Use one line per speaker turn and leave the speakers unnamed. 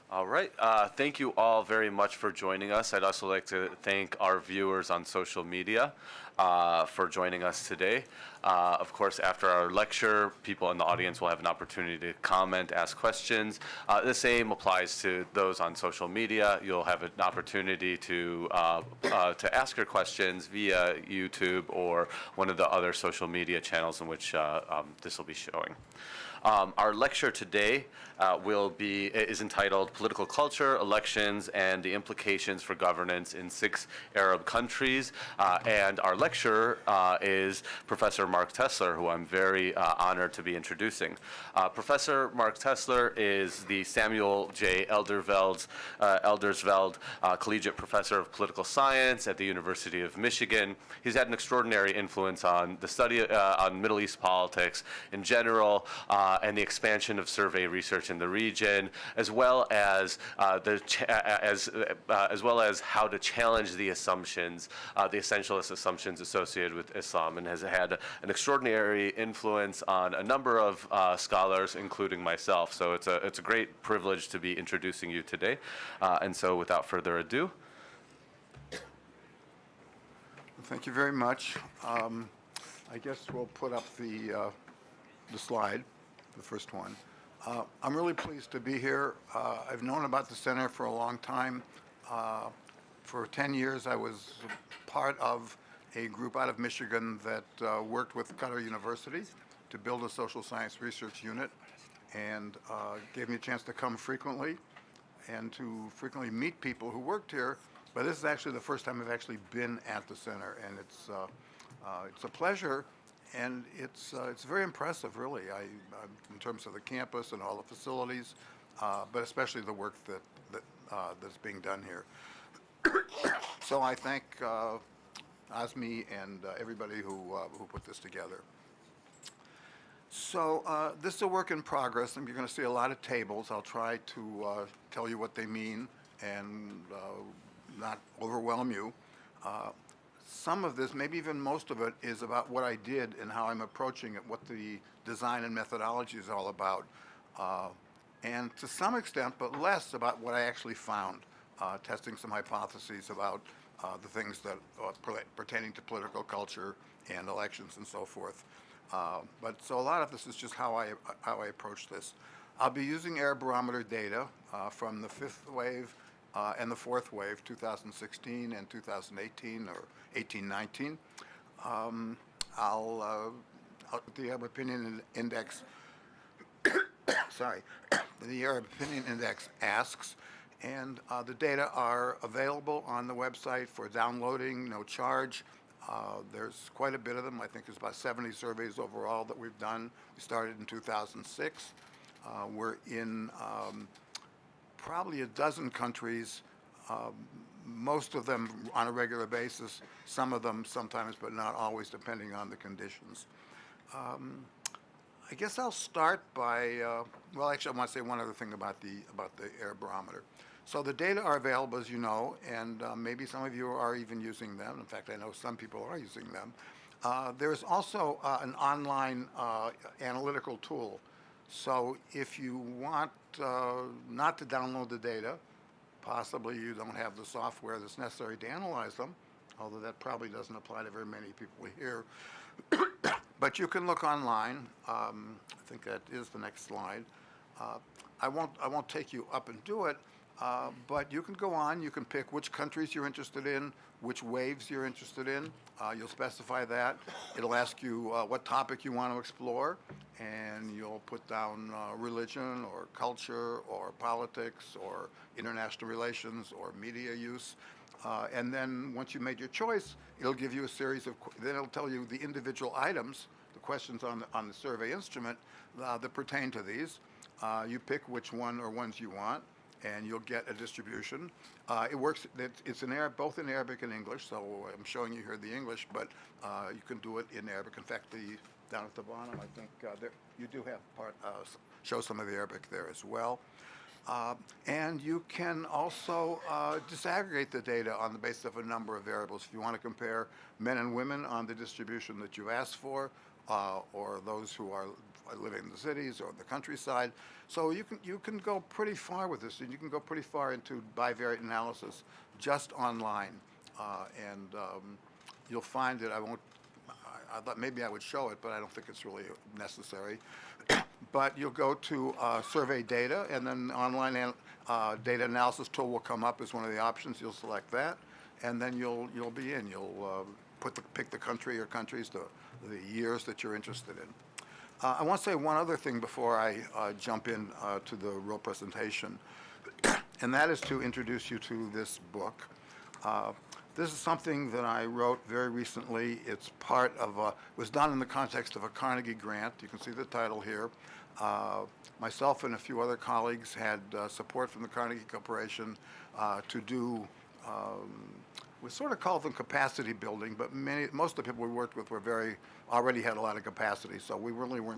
All right. Thank you all very much for joining us. I'd also like to thank our viewers on social media for joining us today. Of course, after our lecture, people in the audience will have an opportunity to comment, ask questions. The same applies to those on social media. You'll have an opportunity to ask your questions via YouTube or one of the other social media channels in which this will be showing. Our lecture today is entitled Political Culture, Elections, and the Implications for Governance in 6 Arab Countries. And our lecturer is Professor Mark Tessler, who I'm very honored to be introducing. Professor Mark Tessler is the Samuel J. Eldersveld Collegiate Professor of Political Science at the University of Michigan. He's had an extraordinary influence on the study on Middle East politics in general, and the expansion of survey research in the region, as well as how to challenge the assumptions, the essentialist assumptions associated with Islam, and has had an extraordinary influence on a number of scholars, including myself. So it's a great privilege to be introducing you today. And so, without further ado.
Thank you very much. I guess we'll put up the slide, the first one. I'm really pleased to be here. I've known about the center for a long time. For 10 years, I was part of a group out of Michigan that worked with Qatar University to build a social science research unit, and gave me a chance to come frequently and to frequently meet people who worked here. But this is actually the first time I've actually been at the center, and it's a pleasure, and it's very impressive, really, in terms of the campus and all the facilities, but especially the work that's being done here. So I thank Azmi and everybody who put this together. So this is a work in progress, and you're going to see a lot of tables. I'll try to tell you what they mean and not overwhelm you. Some of this, maybe even most of it, is about what I did and how I'm approaching it, what the design and methodology is all about, and to some extent, but less, about what I actually found, testing some hypotheses about the things that pertaining to political culture and elections and so forth. But so a lot of this is just how I approach this. I'll be using air barometer data from the 5th wave and the 4th wave, 2016 and 2018 or 18-19. The Arab Opinion Index, sorry, the Arab Opinion Index asks, and the data are available on the website for downloading, no charge. There's quite a bit of them. I think there's about 70 surveys overall that we've done. We started in 2006. We're in probably a dozen countries, most of them on a regular basis, some of them sometimes, but not always, depending on the conditions. I guess I'll start by, well, actually, I want to say one other thing about the air barometer. So the data are available, as you know, and maybe some of you are even using them. In fact, I know some people are using them. There's also an online analytical tool. So if you want not to download the data, possibly you don't have the software that's necessary to analyze them, although that probably doesn't apply to very many people here. But you can look online. I think that is the next slide. I won't take you up and do it, but you can go on. You can pick which countries you're interested in, which waves you're interested in. You'll specify that. It'll ask you what topic you want to explore, and you'll put down religion or culture or politics or international relations or media use. And then once you made your choice, it'll give you a series of, then it'll tell you the individual items, the questions on the survey instrument that pertain to these. You pick which one or ones you want, and you'll get a distribution. It works, it's in both in Arabic and English, so I'm showing you here the English, but you can do it in Arabic. In fact, down at the bottom, I think you do have show some of the Arabic there as well. And you can also disaggregate the data on the basis of a number of variables. If you want to compare men and women on the distribution that you asked for, or those who are living in the cities or the countryside. So you can go pretty far with this, and you can go pretty far into bivariate analysis just online, and you'll find that I thought maybe I would show it, but I don't think it's really necessary. But you'll go to survey data, and then online data analysis tool will come up as one of the options. You'll select that, and then you'll be in. You'll pick the country or countries, the years that you're interested in. I want to say one other thing before I jump in to the real presentation, and that is to introduce you to this book. This is something that I wrote very recently. It's part of was done in the context of a Carnegie grant. You can see the title here. Myself and a few other colleagues had support from the Carnegie Corporation to do, we sort of call them capacity building, but most of the people we worked with already had a lot of capacity, so we really weren't